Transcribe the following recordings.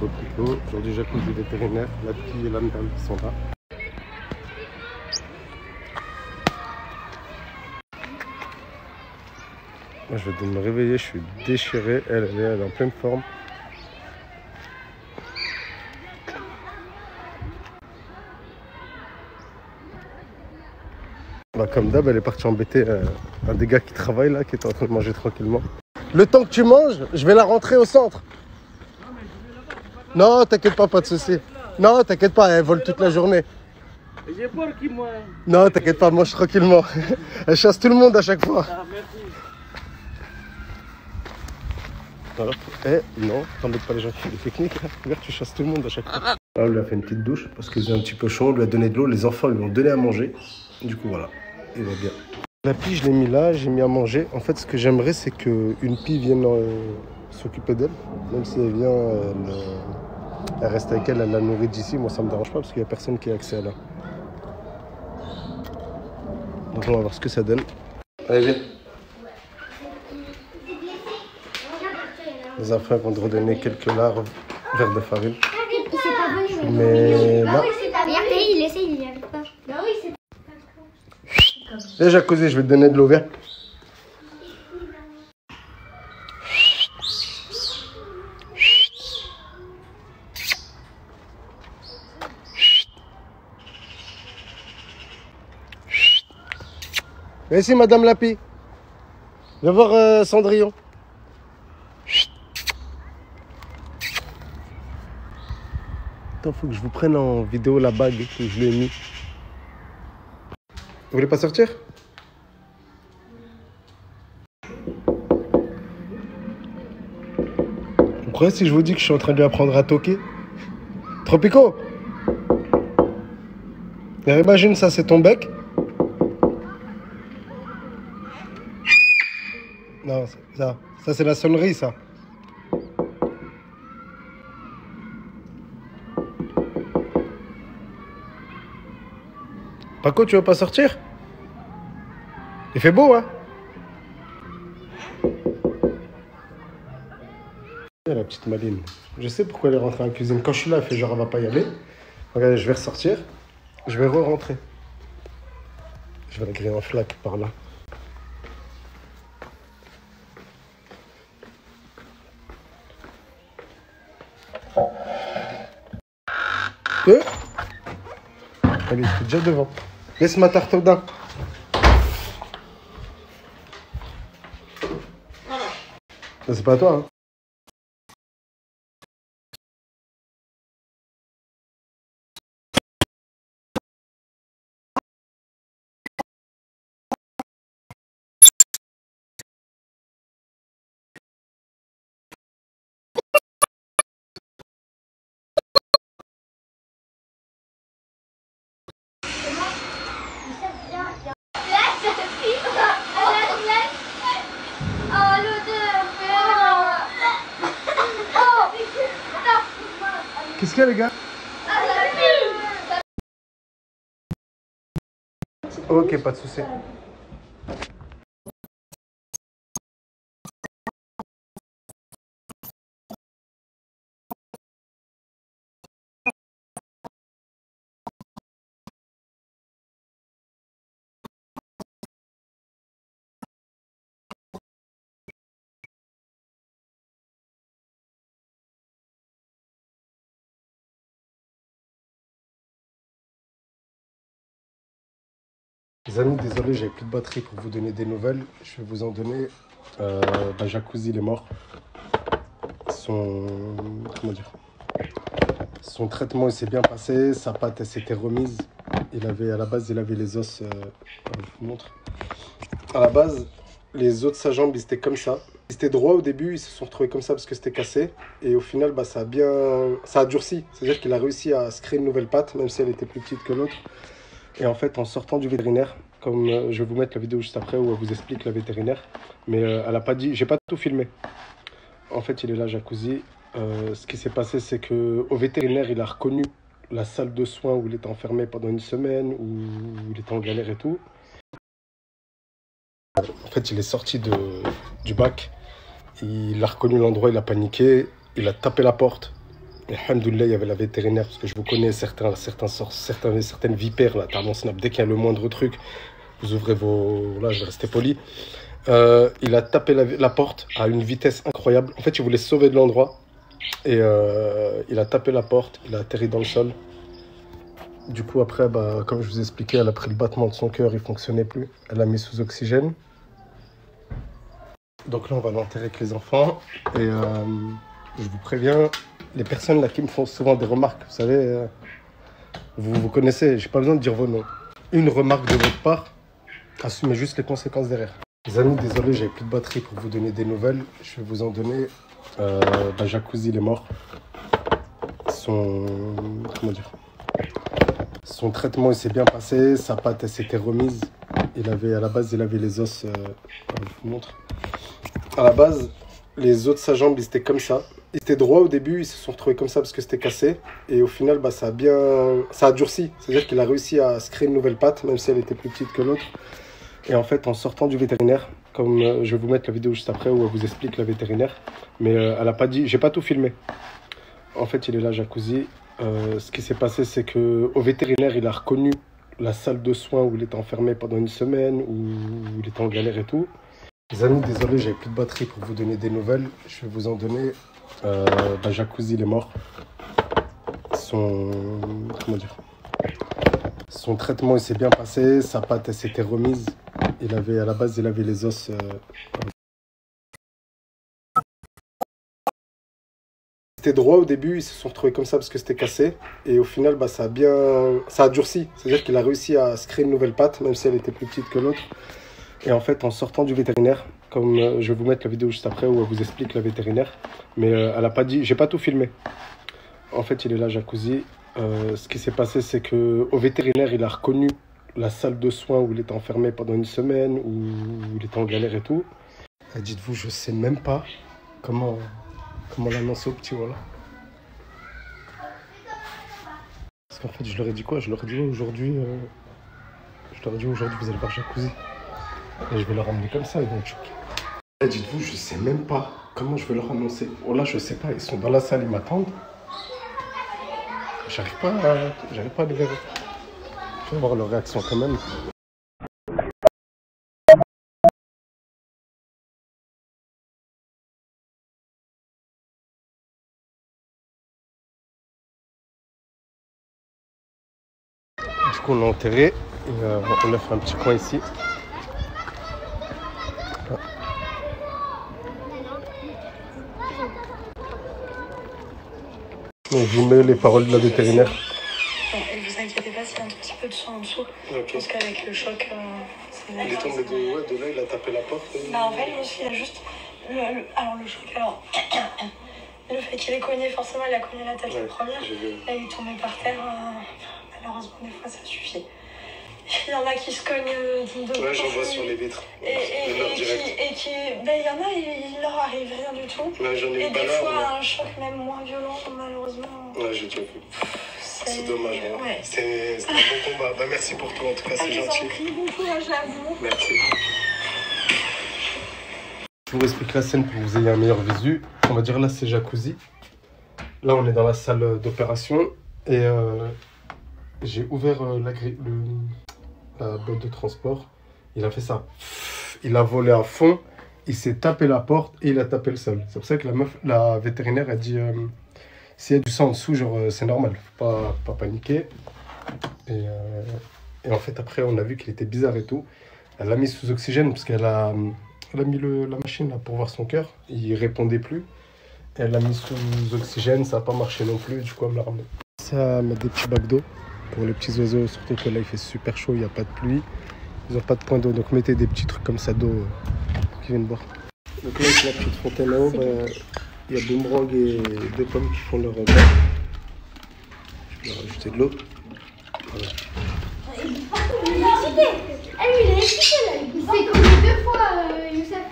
Coquelicot. Aujourd'hui, jacuzzi vétérinaire. La petite et l'âme qui sont là. Moi, je vais me réveiller, je suis déchiré. Elle est en pleine forme. Bah, comme d'hab, elle est partie embêter un des gars qui travaille là, qui est en train de manger tranquillement. Le temps que tu manges, je vais la rentrer au centre. Non, t'inquiète pas, pas de soucis. Non, t'inquiète pas, elle vole toute la journée. J'ai peur qu'il moi. Non, t'inquiète pas, mange tranquillement. Elle chasse tout le monde à chaque fois. Ah, merci. Alors, non, t'embêtes pas les gens qui font des techniques. Hein. Regarde, tu chasses tout le monde à chaque fois. Là, on lui a fait une petite douche parce qu'il faisait un petit peu chaud. On lui a donné de l'eau. Les enfants lui ont donné à manger. Du coup, voilà, il va bien. La pie, je l'ai mis là, j'ai mis à manger. En fait, ce que j'aimerais, c'est qu'une pie vienne s'occuper d'elle. Même si elle vient, elle reste avec elle, elle la nourrit d'ici. Moi, ça me dérange pas parce qu'il n'y a personne qui a accès à là. Donc, on va voir ce que ça donne. Allez, viens. Les enfants vont te redonner quelques larves, verres de farine. Il s'est pas venu. Mais là... Regardez, il essaie, il n'y arrive pas. Bah oui, c'est... Viens, Jacuzzi, je vais te donner de l'eau, viens. Viens ici, Madame Lapi. Viens voir Cendrillon. Attends, faut que je vous prenne en vidéo la bague que je lui ai mis. Vous voulez pas sortir? Vous croyez si je vous dis que je suis en train de lui apprendre à toquer? Tropico! Alors, imagine ça, c'est ton bec. Non, ça c'est la sonnerie, ça. Paco, tu veux pas sortir? Il fait beau, hein? La petite Maline. Je sais pourquoi elle est rentrée en cuisine. Quand je suis là, elle fait genre elle va pas y aller. Regardez, je vais ressortir. Je vais re-rentrer. Je vais la griller en flaque par là. Allez, t'es déjà devant. Laisse ma tarte au daim. Ça, c'est pas à toi, hein. Qu'est-ce qu'il y a, les gars? Ok, pas de souci. Les amis, désolé, j'avais plus de batterie pour vous donner des nouvelles. Je vais vous en donner. Jacuzzi, il est mort. Comment dire? Son traitement, il s'est bien passé. Sa patte, elle s'était remise. À la base, il avait les os. Je vous montre. À la base, les os de sa jambe, ils étaient comme ça. Ils étaient droits au début, ils se sont retrouvés comme ça parce que c'était cassé. Et au final, ça a durci. C'est-à-dire qu'il a réussi à se créer une nouvelle patte, même si elle était plus petite que l'autre. Et en fait, en sortant du vétérinaire, comme je vais vous mettre la vidéo juste après où elle vous explique la vétérinaire, mais elle n'a pas dit, j'ai pas tout filmé. En fait, il est là, Jacuzzi. Ce qui s'est passé, c'est qu'au vétérinaire, il a reconnu la salle de soins où il était enfermé pendant une semaine, où il était en galère et tout. En fait, il est sorti du bac, il a reconnu l'endroit, il a paniqué, il a tapé la porte. Et alhamdoulilah, il y avait la vétérinaire, parce que je vous connais certaines vipères, là, t'as mon snap, dès qu'il y a le moindre truc, vous ouvrez vos... Là, je vais rester poli. Il a tapé la porte à une vitesse incroyable. En fait, il voulait se sauver de l'endroit. Et il a tapé la porte, il a atterri dans le sol. Du coup, après, bah, comme je vous ai expliqué, elle a pris le battement de son cœur, il ne fonctionnait plus. Elle l'a mis sous oxygène. Donc là, on va l'enterrer avec les enfants. Et je vous préviens, les personnes là qui me font souvent des remarques, vous savez, vous connaissez, j'ai pas besoin de dire vos noms. Une remarque de votre part, assumez juste les conséquences derrière. Les amis, désolé, j'avais plus de batterie pour vous donner des nouvelles. Je vais vous en donner. Jacuzzi, il est mort. Comment dire, son traitement, il s'est bien passé. Sa patte, elle s'était remise. À la base, il avait les os. Je vous montre. À la base, les os de sa jambe, ils étaient comme ça. Ils étaient droits au début, ils se sont retrouvés comme ça parce que c'était cassé. Et au final, bah, ça a durci. C'est-à-dire qu'il a réussi à se créer une nouvelle patte, même si elle était plus petite que l'autre. Et en fait, en sortant du vétérinaire, comme je vais vous mettre la vidéo juste après où elle vous explique la vétérinaire, mais elle a pas dit, j'ai pas tout filmé. En fait, il est là, Jacuzzi. Ce qui s'est passé, c'est que au vétérinaire, il a reconnu la salle de soins où il était enfermé pendant une semaine, où il était en galère et tout. Les amis, désolé, j'avais plus de batterie pour vous donner des nouvelles. Je vais vous en donner. Jacuzzi, il est mort. Comment dire, son traitement, il s'est bien passé. Sa patte, elle s'était remise. À la base, il avait les os. C'était droit au début, ils se sont retrouvés comme ça parce que c'était cassé. Et au final, bah, ça a durci. C'est-à-dire qu'il a réussi à se créer une nouvelle patte, même si elle était plus petite que l'autre. Et en fait, en sortant du vétérinaire, comme je vais vous mettre la vidéo juste après où elle vous explique la vétérinaire, mais elle a pas dit, j'ai pas tout filmé. En fait, il est là, Jacuzzi. Ce qui s'est passé, c'est que au vétérinaire, il a reconnu la salle de soins où il était enfermé pendant une semaine, où il était en galère et tout. Et dites-vous, je sais même pas comment l'annoncer au petit, voilà. Parce qu'en fait, je leur ai dit quoi? Je leur ai dit aujourd'hui, vous allez voir Jacuzzi. Et je vais leur emmener comme ça, ils vont être choqués. Et dites-vous, je sais même pas comment je vais leur annoncer. Oh là, je sais pas, ils sont dans la salle, ils m'attendent. J'arrive pas à les verrer. Je vais voir leur réaction quand même. Du coup, on l'a enterré. Et, on a fait un petit coin ici. Donc, je vous mets les paroles de la vétérinaire. Bon, et vous inquiétez pas s'il y a un tout petit peu de sang en dessous. Okay. Je pense qu'avec le choc, c'est il est tombé de là, il a tapé la porte. Bah, en fait, il a juste. Le choc, le fait qu'il ait cogné, forcément, il a cogné la tête la première. Là, il est tombé par terre. Malheureusement, des fois, ça suffit. Il y en a qui se cognent de ouais, j'en vois sur les vitres. Il y en a, il leur arrive rien du tout. Ouais, j'en ai et des fois, un choc même moins violent, malheureusement. Ouais, j'ai déjà vu. C'est dommage. Hein. Ouais. C'est un bon combat. Bah, merci pour tout, en tout cas, c'est gentil. Bon courage à vous. Merci. Je vous explique la scène pour que vous ayez un meilleur visu. On va dire là, c'est Jacuzzi. Là, on est dans la salle d'opération. Et j'ai ouvert la boîte de transport. Il a fait ça. Il a volé à fond. Il s'est tapé la porte et il a tapé le sol. C'est pour ça que la vétérinaire a dit s'il y a du sang en dessous, genre c'est normal, faut pas paniquer. Et en fait après on a vu qu'il était bizarre et tout. Elle l'a mis sous oxygène parce qu'elle a mis la machine là pour voir son cœur. Il répondait plus. Et elle l'a mis sous oxygène, ça n'a pas marché non plus, du coup elle me l'a ramené. Ça mettre des petits bacs d'eau pour les petits oiseaux, surtout que là il fait super chaud, il n'y a pas de pluie. Ils n'ont pas de point d'eau, donc mettez des petits trucs comme ça d'eau pour qu'ils viennent boire. Donc là, avec la petite fontaine en haut, il y a Boomerang et deux pommes qui font leur bain. Je vais leur rajouter de l'eau. Voilà. Il est excité. Il est excité là. Il s'est cogné 2 fois, Youssef.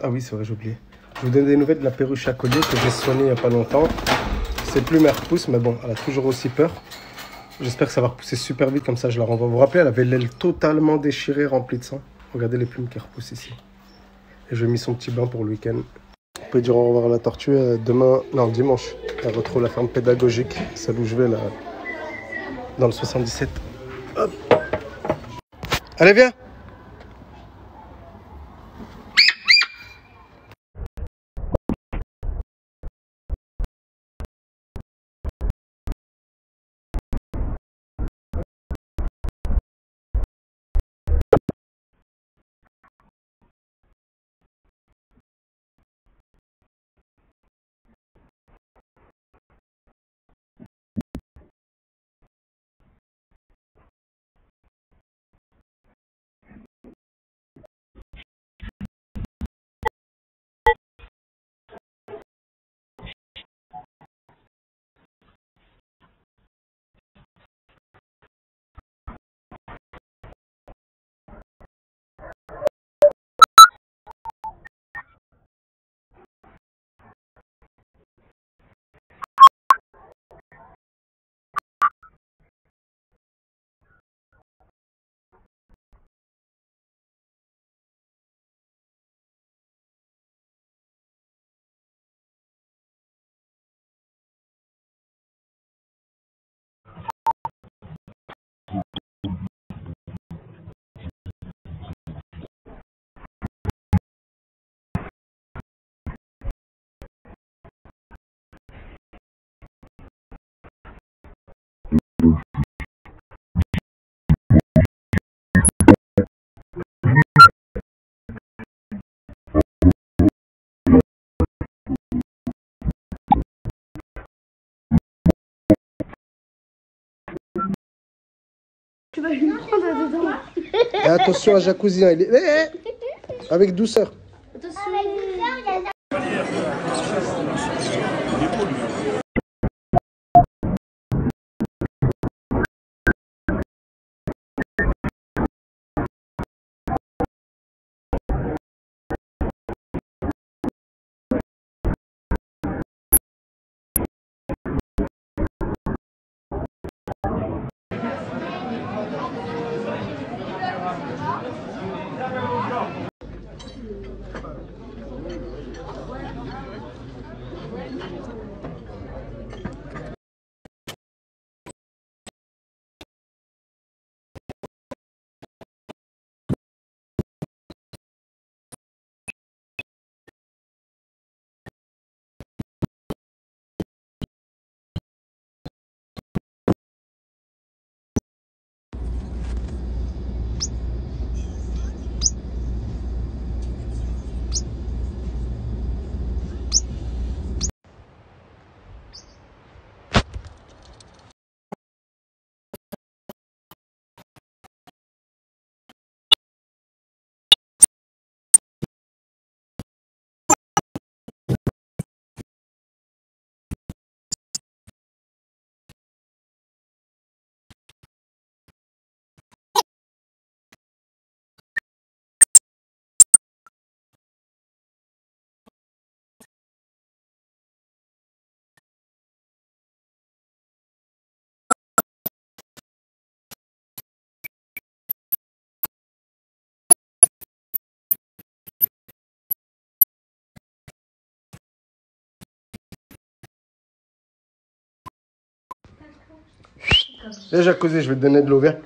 Ah oui, c'est vrai, j'ai oublié. Je vous donne des nouvelles de la perruche à collier que j'ai soignée il n'y a pas longtemps. C'est plus mère repousse, mais bon, elle a toujours aussi peur. J'espère que ça va repousser super vite, comme ça je la renvoie. Vous vous rappelez, elle avait l'aile totalement déchirée, remplie de sang. Regardez les plumes qui repoussent ici. Et je lui ai mis son petit bain pour le week-end. On peut dire au revoir à la tortue demain, non, dimanche. Elle retrouve la ferme pédagogique, celle où je vais là, dans le 77. Hop. Allez, viens. Tu vas lui prendre dedans. Et attention à jacuzzi, hein, il est... avec douceur. Attention. Avec douceur, il y a... Viens jacuzzi, je vais te donner de l'eau, viens.